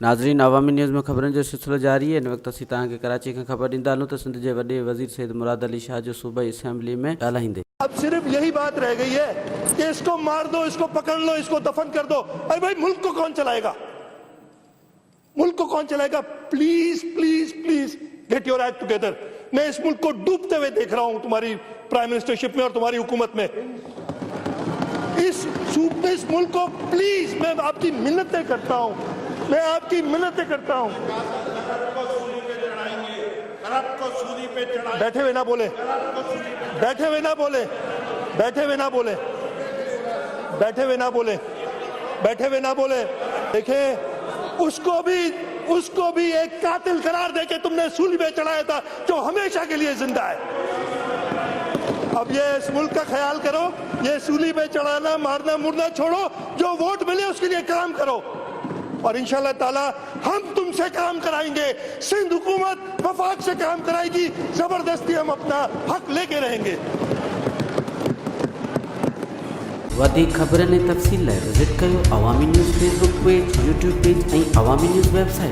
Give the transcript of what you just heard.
नाज़रीन, अवामी न्यूज़ में ख़बरनि जो सिलसिलो जारी है। इन वक़्तु असीं तव्हांखे कराची खां ख़बर ॾींदा हलूं त सिंध जे वॾे वज़ीर सैयद मुराद अली शाह जो सूबाई असेंबली में ॻाल्हाईंदे अब सिर्फ यही बात रह गई है कि इसको मार दो, इसको पकड़ लो, इसको दफन कर दो। अरे भाई, मुल्क को कौन चलाएगा? मुल्क को कौन चलाएगा? Please please please get your act together. मैं इस मुल्क को डूबते हुए देख रहा हूं तुम्हारी प्राइम मिनिस्टरशिप में और तुम्हारी हुकूमत में। इस मुल्क को प्लीज, मैं आपकी मिन्नतें करता हूं, मैं आपकी मिन्नतें करता हूं। बैठे हुए ना बोले, बैठे हुए ना बोले, बैठे हुए ना बोले, बैठे हुए ना बोले, बैठे हुए ना बोले। देखे, उसको भी एक कातिल करार देके तुमने सूली पे चढ़ाया था, जो हमेशा के लिए जिंदा है। अब ये इस मुल्क का ख्याल करो, ये सूली पे चढ़ाना, मारना, मुड़ना छोड़ो, जो वोट मिले उसके लिए काम करो और इंशाअल्लाह ताला हम तुमसे काम कराएंगे। सिंध हुकूमत वफाक से काम कराएगी, जबरदस्ती हम अपना हक लेके रहेंगे। वधीक ख़बरनि ऐं तफ़सील लाइ विज़िट कयो Awami news Facebook page, YouTube page ऐं अवामी न्यूज़ वेबसाइट।